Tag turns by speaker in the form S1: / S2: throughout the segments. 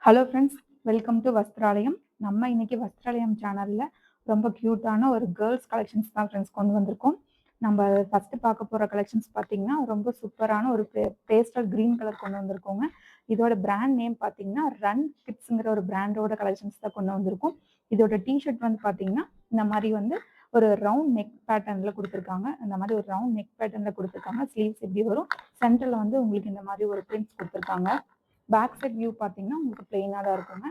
S1: Hello friends, welcome to Vasthralayam. நம்ம இன்னைக்கு வஸ்திராலயம் சேனல்ல ரொம்ப கியூட்டான ஒரு கேர்ள்ஸ் கலெக்ஷன்ஸ் தான் ஃப்ரெண்ட்ஸ் கொண்டு வந்திருக்கோம். நம்ம ஃபர்ஸ்ட் பார்க்க போற கலெக்ஷன்ஸ் பார்த்தீங்கன்னா, ரொம்ப சூப்பரான ஒரு பேஸ்டல் கிரீன் கலர் கொண்டு வந்திருக்கோங்க. இதோட பிராண்ட் நேம் பார்த்தீங்கன்னா, ரன் கிட்ஸ்ங்கிற ஒரு பிராண்டோட கலெக்ஷன்ஸ் தான் கொண்டு வந்திருக்கோம். இதோட டிஷர்ட் வந்து பார்த்தீங்கன்னா, இந்த மாதிரி வந்து ஒரு ரவுண்ட் நெக் பேட்டர்ன்ல கொடுத்துருக்காங்க. இந்த மாதிரி ஒரு ரவுண்ட் நெக் பேட்டர்ன்ல கொடுத்துருக்காங்க. ஸ்லீவ்ஸ் எப்படி வரும், சென்டர்ல வந்து உங்களுக்கு இந்த மாதிரி ஒரு பிரிண்ட்ஸ் கொடுத்துருக்காங்க. பேக் சைட் வியூ பார்த்தீங்கன்னா உங்களுக்கு பிளெயினாக தான் இருக்குங்க.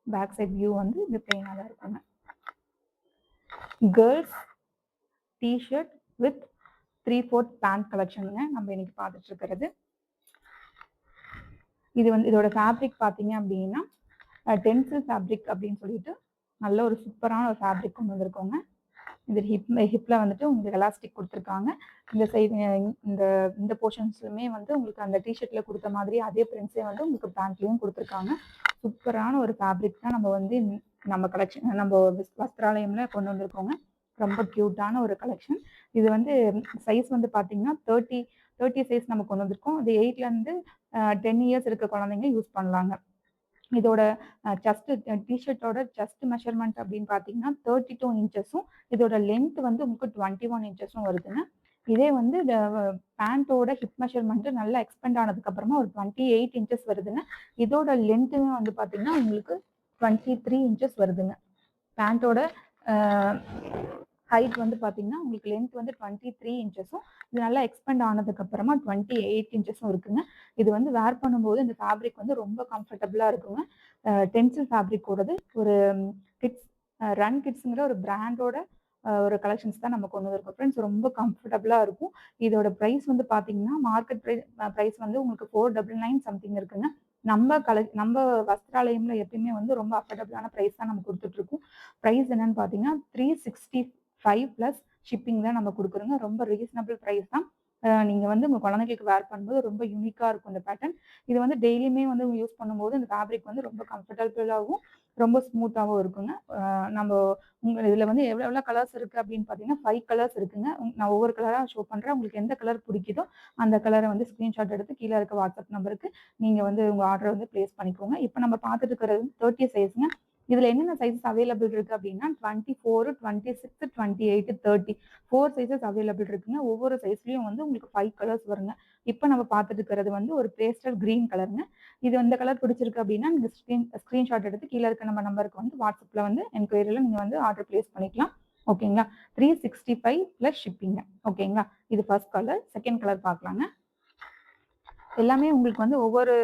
S1: பேக் சைட் வியூ வந்து இது பிளெயினாக தான் இருக்குங்க. கேர்ள்ஸ் டிஷர்ட் வித் 3/4 பேண்ட் கலெக்ஷனுங்க நம்ம இன்னைக்கு பார்த்துட்டு இருக்கிறது. இது வந்து இதோட ஃபேப்ரிக் பார்த்தீங்க அப்படின்னா டென்சில் ஃபேப்ரிக் அப்படின்னு சொல்லிட்டு நல்ல ஒரு சூப்பரான ஒரு ஃபேப்ரிக் கொண்டு வந்திருக்கோங்க. இது ஹிப்ல வந்துட்டு உங்களுக்கு எலாஸ்டிக் கொடுத்துருக்காங்க. இந்த சைடு இந்த இந்த போர்ஷன்ஸ்லுமே வந்து உங்களுக்கு அந்த டிஷர்ட்ல கொடுத்த மாதிரி அதே பிரிண்ட்ஸே வந்து உங்களுக்கு பேண்ட்லயும் கொடுத்துருக்காங்க. சூப்பரான ஒரு ஃபேப்ரிக் தான் நம்ம வந்து நம்ம கலெக்ஷன் நம்ம வஸ்திராலயம்ல கொண்டு வந்திருக்கோங்க. ரொம்ப கியூட்டான ஒரு கலெக்ஷன். இது வந்து சைஸ் வந்து பார்த்தீங்கன்னா 30 சைஸ் நம்ம கொண்டு வந்திருக்கோம். இது 8லேருந்து 10 இயர்ஸ் இருக்க குழந்தைங்க யூஸ் பண்ணலாங்க. இதோட செஸ்ட் டிஷர்ட்டோட செஸ்ட் மெஷர்மெண்ட் அப்படின்னு பார்த்தீங்கன்னா 32 இன்ச்சஸும் இதோட லென்த் வந்து உங்களுக்கு 21 இன்ச்சஸும் வருதுங்க. இதே வந்து பேண்ட்டோட ஹிப் மெஷர்மெண்ட் நல்லா எக்ஸ்பெண்ட் ஆனதுக்கு அப்புறமா ஒரு 28 இன்ச்சஸ் வருதுங்க. இதோட லென்த்துமே வந்து பார்த்தீங்கன்னா உங்களுக்கு 23 இன்ச்சஸ் வருதுங்க. பேண்ட்டோட ஹைட் வந்து பார்த்தீங்கன்னா உங்களுக்கு லென்த் வந்து 23 இன்ச்சஸும் இது நல்லா எக்ஸ்பெண்ட் ஆனதுக்கு அப்புறமா 28 இன்ச்சஸும் இருக்குங்க. இது வந்து வேர் பண்ணும்போது இந்த ஃபேப்ரிக் வந்து ரொம்ப கம்ஃபர்டபுளா இருக்குங்க. டென்சில் ஃபேப்ரிக்கோடது ஒரு கிட்ஸ் ரன் கிட்ஸுங்கிற ஒரு பிராண்டோட ஒரு கலெக்ஷன்ஸ் தான் நம்ம கொண்டு வந்திருக்கோம் ஃப்ரெண்ட்ஸ். ரொம்ப கம்ஃபர்டபுளாக இருக்கும். இதோட ப்ரைஸ் வந்து பார்த்தீங்கன்னா மார்க்கெட் ப்ரைஸ் வந்து உங்களுக்கு 499 சம்திங் இருக்குங்க. நம்ம வஸ்திராலயம்ல எப்பயுமே வந்து ரொம்ப அஃபோர்டபுளான ப்ரைஸ் தான் நம்ம கொடுத்துட்ருக்கோம். ப்ரைஸ் என்னன்னு பார்த்தீங்கன்னா 365 ப்ளஸ் ஷிப்பிங் தான் நம்ம கொடுக்குறோங்க. ரொம்ப ரீசனபிள் ப்ரைஸ் தான். நீங்கள் வந்து உங்கள் குழந்தைங்களுக்கு வேர் பண்ணும்போது ரொம்ப யூனிக்காக இருக்கும் இந்த பேட்டர்ன். இது வந்து டெய்லியுமே வந்து யூஸ் பண்ணும்போது இந்த ஃபேப்ரிக் வந்து ரொம்ப கம்ஃபர்டபுளாகவும் ரொம்ப ஸ்மூத்தாகவும் இருக்குங்க. நம்ம உங்கள் இதில் வந்து எவ்வளோ எவ்வளோ கலர்ஸ் இருக்குது அப்படின்னு பார்த்தீங்கன்னா 5 கலர்ஸ் இருக்குங்க. நான் ஒவ்வொரு கலராக ஷோ பண்ணுறேன். உங்களுக்கு எந்த கலர் பிடிக்குதோ அந்த கலரை வந்து ஸ்க்ரீன்ஷாட் எடுத்து கீழே இருக்க வாட்ஸ்அப் நம்பருக்கு நீங்கள் வந்து உங்கள் ஆர்டரை வந்து ப்ளேஸ் பண்ணிக்கோங்க. இப்போ நம்ம பார்த்துட்டு இருக்கிறது 30 சைஸுங்க. இதில் என்னென்ன சைஸஸ் அவைலபிள் இருக்குது அப்படின்னா 24, 26, 28, 30 4 சைஸஸ் அவைலபிள் இருக்குங்க. ஒவ்வொரு சைஸ்லையும் வந்து உங்களுக்கு 5 கலர்ஸ் வருங்க. இப்போ நம்ம பார்த்துட்டு இருக்கிறது வந்து ஒரு பேஸ்டல் கிரீன் கலருங்க. இது இந்த கலர் பிடிச்சிருக்கு அப்படின்னா நீங்கள் ஸ்க்ரீன்ஷாட் எடுத்து கீழே இருக்க நம்ம நம்பருக்கு வந்து வாட்ஸ்அப்பில் வந்து என்கொயரியில் நீங்கள் வந்து ஆர்டர் ப்ளேஸ் பண்ணிக்கலாம். ஓகேங்களா. 365 ப்ளஸ் ஷிப்பிங்க. ஓகேங்களா. இது ஃபர்ஸ்ட் கலர். செகண்ட் கலர் பார்க்கலாங்க. எல்லாமே உங்களுக்கு வந்து ஒவ்வொரு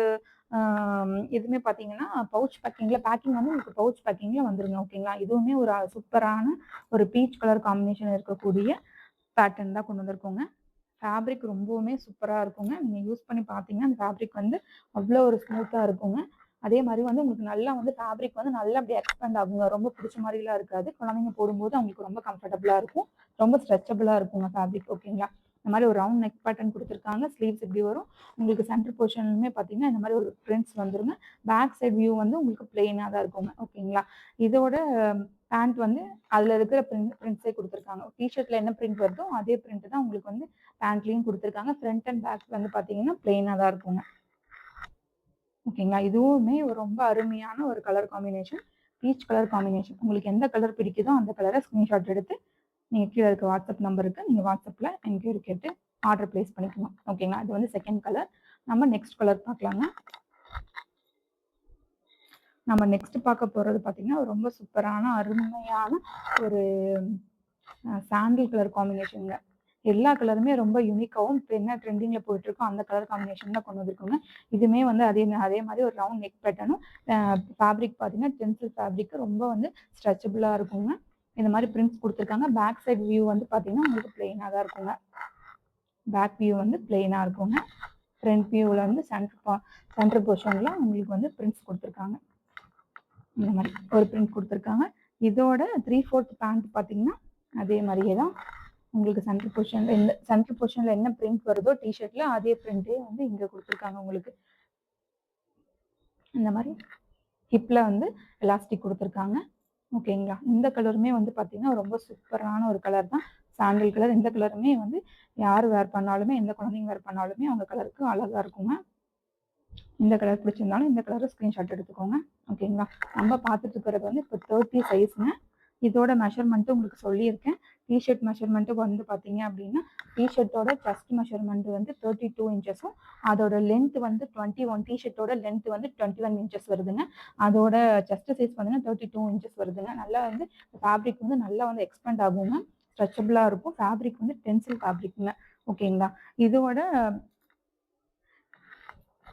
S1: இதுவுமே பார்த்தீங்கன்னா பவுச் பேக்கிங் வந்து உங்களுக்கு பவுச் பேக்கிங்கில் வந்துருங்க. ஓகேங்களா. இதுவுமே ஒரு சூப்பரான ஒரு பீச் கலர் காம்பினேஷன் இருக்கக்கூடிய பேட்டர்ன் தான் கொண்டு வந்திருக்கோங்க. ஃபேப்ரிக் ரொம்பவுமே சூப்பராக இருக்குங்க. நீங்கள் யூஸ் பண்ணி பார்த்தீங்கன்னா அந்த ஃபேப்ரிக் வந்து அவ்வளோ ஒரு ஸ்மூத்தாக இருக்குங்க. அதே மாதிரி வந்து உங்களுக்கு நல்லா வந்து ஃபேப்ரிக் வந்து நல்லா அப்படி எக்ஸ்பெண்ட் ஆகுங்க. ரொம்ப பிடிச்ச மாதிரிலாம் இருக்காது. குழந்தைங்க போடும்போது அவங்களுக்கு ரொம்ப கம்ஃபர்டபுளாக இருக்கும். ரொம்ப ஸ்ட்ரெச்சபிளாக இருக்குங்க ஃபேப்ரிக். ஓகேங்களா. இந்த மாதிரி ஒரு ரவுண்ட் நெக் பேட்டர்ன் கொடுத்துருக்காங்க. ஸ்லீவ்ஸ் இப்படி வரும். உங்களுக்கு சென்டர் போர்ஷன்லுமே பார்த்தீங்கன்னா இந்த மாதிரி ஒரு பிரிண்ட்ஸ் வந்துருங்க. பேக் சைட் வியூ வந்து உங்களுக்கு பிளெயினாக தான் இருக்குங்க. ஓகேங்களா. இதோட பேண்ட் வந்து அதில் இருக்கிற பிரிண்ட்ஸே கொடுத்துருக்காங்க. டிஷர்ட்டில் என்ன பிரிண்ட் வருதோ அதே பிரிண்ட் தான் உங்களுக்கு வந்து பேண்ட்லேயும் கொடுத்துருக்காங்க. ஃப்ரண்ட் அண்ட் பேக் வந்து பார்த்தீங்கன்னா பிளெயினாக தான் இருக்குங்க. ஓகேங்களா. இதுவுமே ரொம்ப அருமையான ஒரு colour combination. Peach colour combination. உங்களுக்கு எந்த கலர் பிடிக்குதோ அந்த கலரை ஸ்க்ரீன்ஷாட் எடுத்து நீங்கள் கீழே இருக்க வாட்ஸ்அப் நம்பருக்கு நீங்கள் வாட்ஸ்அப்பில் என்கொயரி கேட்டு ஆர்டர் ப்ளேஸ் பண்ணிக்கணும். ஓகேங்களா. இது வந்து செகண்ட் கலர். நம்ம நெக்ஸ்ட் கலர் பார்க்கலாங்க. நம்ம நெக்ஸ்ட் பார்க்க போகிறது பார்த்தீங்கன்னா ரொம்ப சூப்பரான அருமையான ஒரு சாண்டில் கலர் காம்பினேஷனுங்க. எல்லா கலருமே ரொம்ப யூனிக்காகவும் இப்போ என்ன ட்ரெண்டிங்கில் போயிட்டுருக்கோ அந்த கலர் காம்பினேஷன் தான் கொண்டு வந்திருக்கோங்க. இதுவுமே வந்து அதே மாதிரி ஒரு ரவுண்ட் நெக் பேட்டர்னும் ஃபேப்ரிக் பார்த்தீங்கன்னா டென்சில் ஃபேப்ரிக் ரொம்ப வந்து ஸ்ட்ரெச்சபிளாக இருக்குங்க. இந்த மாதிரி பிரிண்ட்ஸ் கொடுத்துருக்காங்க. பேக் சைட் வியூ வந்து பார்த்தீங்கன்னா உங்களுக்கு பிளெயினாக தான் இருக்குங்க. பேக் வியூ வந்து பிளெயினாக இருக்குங்க. ஃப்ரண்ட் வியூவில் வந்து சென்டர் போர்ஷனில் உங்களுக்கு வந்து பிரிண்ட்ஸ் கொடுத்துருக்காங்க. இந்த மாதிரி ஒரு பிரிண்ட் கொடுத்துருக்காங்க. இதோட 3/4 பேண்ட் பார்த்தீங்கன்னா அதே மாதிரியே தான் உங்களுக்கு சென்டர் போர்ஷனில் என்ன பிரிண்ட் வருதோ டிஷர்ட்டில் அதே பிரிண்ட்டே வந்து இங்கே கொடுத்துருக்காங்க. உங்களுக்கு இந்த மாதிரி ஹிப்பில் வந்து எலாஸ்டிக் கொடுத்துருக்காங்க. ஓகேங்களா. இந்த கலருமே வந்து பார்த்தீங்கன்னா ரொம்ப சூப்பரான ஒரு கலர் தான். சாண்டில் கலர். இந்த கலருமே வந்து யார் வேர் பண்ணாலுமே எந்த குழந்தைங்க வேர் பண்ணாலுமே அவங்க கலருக்கு அழகாக இருக்குங்க. இந்த கலர் பிடிச்சிருந்தாலும் இந்த கலரும் ஸ்க்ரீன்ஷாட் எடுத்துக்கோங்க. ஓகேங்களா? நம்ம பார்த்துட்டு இருக்கிறது வந்து இப்போ 30 சைஸுங்க. இதோட மெஷர்மெண்ட்டு உங்களுக்கு சொல்லியிருக்கேன். டிஷர்ட் மெஷர்மெண்ட்டு வந்து பார்த்தீங்க அப்படின்னா, டிஷர்ட்டோட செஸ்ட் மெஷர்மெண்ட் வந்து 32 இன்ச்சஸும், அதோட லென்த் வந்து 21. டிஷர்ட்டோட லென்த் வந்து 21 இன்ச்சஸ் வருதுங்க. அதோட செஸ்ட் சைஸ் பார்த்தீங்கன்னா 32 இன்ச்சஸ் வருதுங்க. நல்லா வந்து ஃபேப்ரிக் வந்து நல்லா வந்து எக்ஸ்பேண்ட் ஆகுங்க. ஸ்ட்ரெச்சபிளாக இருக்கும். ஃபேப்ரிக் வந்து டென்சில் ஃபேப்ரிக்குங்க. ஓகேங்களா? இதோட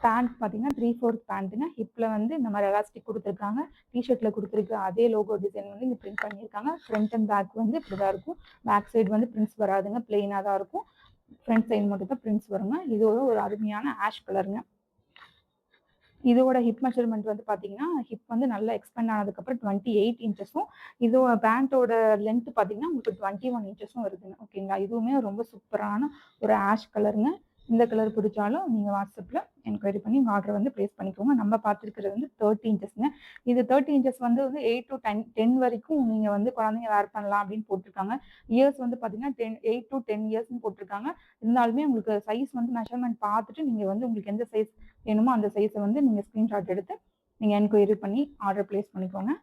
S1: பேண்ட் பார்த்தீங்கன்னா 3/4 பேண்ட்டுங்க. ஹிப்பில் வந்து இந்த மாதிரி எலாஸ்டிக் கொடுத்துருக்காங்க. டிஷர்ட்டில் கொடுத்துருக்க அதே லோகோ டிசைன் வந்து இங்கே பிரிண்ட் பண்ணியிருக்காங்க. ஃப்ரண்ட் அண்ட் பேக் வந்து இப்படி தான் இருக்கும். பேக் சைடு வந்து பிரிண்ட்ஸ் வராதுங்க, பிளெயினாக தான் இருக்கும். ஃப்ரண்ட் சைடு மட்டும் தான் பிரிண்ட்ஸ் வருங்க. இதோட ஒரு அருமையான ஆஷ் கலருங்க. இதோட ஹிப் மெஷர்மெண்ட் வந்து பார்த்தீங்கன்னா, ஹிப் வந்து நல்லா எக்ஸ்பெண்ட் ஆனதுக்கப்புறம் 28 இன்ச்சஸும், இதோட பேண்ட்டோட லென்த் பார்த்தீங்கன்னா உங்களுக்கு 21 இன்ச்சஸும் வருதுங்க. ஓகேங்களா? இதுவுமே ரொம்ப சூப்பரான ஒரு ஆஷ் கலருங்க. இந்த கலர் பிடிச்சாலும் நீங்கள் வாட்ஸ்அப்பில் என்கொயரி பண்ணி உங்கள் ஆர்டர் வந்து ப்ளேஸ் பண்ணிக்கோங்க. நம்ம பார்த்துருக்கிறது வந்து 30 இன்ச்சஸ்ங்க. இது 30 இன்ச்சஸ் வந்து 8 to 10 வரைக்கும் நீங்கள் வந்து குழந்தைங்க வேர் பண்ணலாம் அப்படின்னு போட்டிருக்காங்க. இயர்ஸ் வந்து பார்த்தீங்கன்னா 8 to 10 இயர்ஸ்னு போட்டிருக்காங்க. இருந்தாலுமே உங்களுக்கு சைஸ் வந்து மெஷர்மெண்ட் பார்த்துட்டு நீங்கள் வந்து உங்களுக்கு எந்த சைஸ் வேணுமோ அந்த சைஸை வந்து நீங்கள் ஸ்க்ரீன்ஷாட் எடுத்து நீங்கள் என்கொயரி பண்ணி ஆர்டர் ப்ளேஸ் பண்ணிக்கோங்க.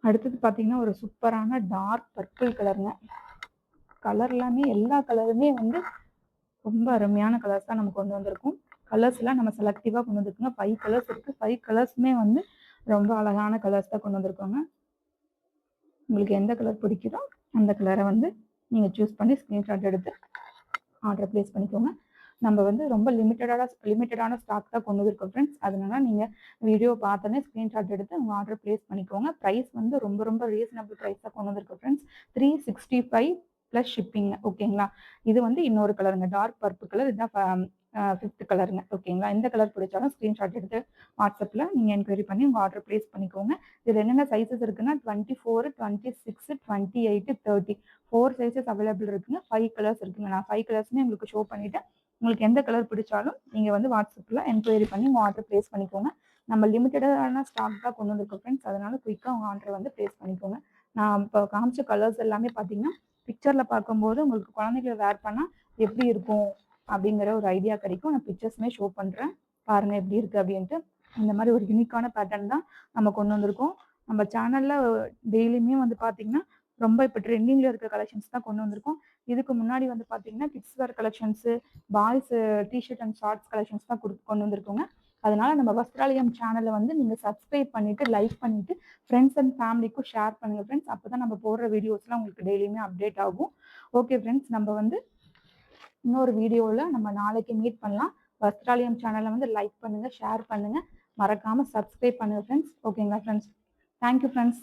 S1: அடுத்தது பார்த்தீங்கன்னா ஒரு சூப்பரான டார்க் பர்பிள் கலருங்க. கலர் எல்லாமே எல்லா கலருமே வந்து ரொம்ப அருமையான கலர்ஸ் தான் நம்ம கொண்டு வந்திருக்கோம். கலர்ஸ் எல்லாம் நம்ம செலக்டிவாக கொண்டு வந்திருக்கோங்க. 5 கலர்ஸ் இருக்குது. 5 கலர்ஸுமே வந்து ரொம்ப அழகான கலர்ஸ் தான் கொண்டு வந்திருக்கோங்க. உங்களுக்கு எந்த கலர் பிடிக்குதோ அந்த கலரை வந்து நீங்கள் சூஸ் பண்ணி ஸ்க்ரீன்ஷாட் எடுத்து ஆர்டர் ப்ளேஸ் பண்ணிக்கோங்க. நம்ம வந்து ரொம்ப லிமிட்டடான ஸ்டாக் தான் கொண்டு வந்திருக்கோம் ஃப்ரெண்ட்ஸ். அதனால நீங்கள் வீடியோ பார்த்தோன்னே ஸ்க்ரீன்ஷாட் எடுத்து உங்கள் ஆர்டர் ப்ளேஸ் பண்ணிக்கோங்க. ப்ரைஸ் வந்து ரொம்ப ரொம்ப ரீசனபிள் ப்ரைஸாக கொண்டு வந்திருக்கோம் ஃப்ரெண்ட்ஸ். 365 ப்ளஸ் ஷிப்பிங்க. ஓகேங்களா? இது வந்து இன்னொரு கலருங்க, டார்க் பர்பிள் கலர். இதுதான் 5th கலருங்க. ஓகேங்களா? இந்த கலர் பிடிச்சாலும் ஸ்க்ரீன்ஷாட் எடுத்து வாட்ஸ்அப்பில் நீங்கள் என்கொயரி பண்ணி உங்கள் ஆர்டர் ப்ளேஸ் பண்ணிக்கோங்க. இதில் என்னென்ன சைஸஸ் இருக்குன்னா 24, 26, 28, 30 4 சைஸஸ் அவைலபிள் இருக்குங்க. 5 கலர்ஸ் இருக்குங்க. நான் 5 கலர்ஸுமே உங்களுக்கு ஷோ பண்ணிவிட்டேன். உங்களுக்கு எந்த கலர் பிடிச்சாலும் நீங்கள் வந்து வாட்ஸ்அப்பில் என்கொயரி பண்ணி உங்கள் ஆர்டர் ப்ளேஸ் பண்ணிக்கோங்க. நம்ம லிமிட்டடான ஸ்டாக் தான் கொண்டு வந்திருக்கோம் ஃப்ரெண்ட்ஸ். அதனால குயிக்காக உங்கள் ஆர்டர் வந்து ப்ளேஸ் பண்ணிக்கோங்க. நான் இப்போ காமிச்ச கலர்ஸ் எல்லாமே பார்த்தீங்கன்னா பிக்சரில் பார்க்கும்போது உங்களுக்கு குழந்தைகளை வேர் பண்ணால் எப்படி இருக்கும் அப்படிங்கிற ஒரு ஐடியா கிடைக்கும். நான் பிக்சர்ஸுமே ஷோ பண்ணுறேன், பாருங்கள் எப்படி இருக்குது அப்படின்ட்டு. இந்த மாதிரி ஒரு யூனிக்கான பேட்டர்ன் தான் நம்ம கொண்டு வந்திருக்கோம். நம்ம சேனலில் டெய்லியுமே வந்து பார்த்தீங்கன்னா ரொம்ப இப்போ ட்ரெண்டிங்கில் இருக்க கலெக்ஷன்ஸ் தான் கொண்டு வந்திருக்கோம். இதுக்கு முன்னாடி வந்து பார்த்தீங்கன்னா kids wear collections, boys t-shirt and shorts collections தான் கொண்டு வந்திருக்கோங்க. அதனால நம்ம வஸ்திராலயம் சேனலை வந்து நீங்கள் சப்ஸ்கிரைப் பண்ணிவிட்டு லைக் பண்ணிவிட்டு ஃப்ரெண்ட்ஸ் அண்ட் ஃபேமிலிக்கும் ஷேர் பண்ணுங்கள் ஃப்ரெண்ட்ஸ். அப்போ தான் நம்ம போடுற வீடியோஸ்லாம் உங்களுக்கு டெய்லியுமே அப்டேட் ஆகும். ஓகே ஃப்ரெண்ட்ஸ், நம்ம வந்து இன்னொரு வீடியோவில் நம்ம நாளைக்கு மீட் பண்ணலாம். வஸ்திராலயம் சேனலை வந்து லைக் பண்ணுங்கள், ஷேர் பண்ணுங்கள், மறக்காமல் சப்ஸ்கிரைப் பண்ணுங்கள் ஃப்ரெண்ட்ஸ். ஓகேங்களா ஃப்ரெண்ட்ஸ்? Thank you friends.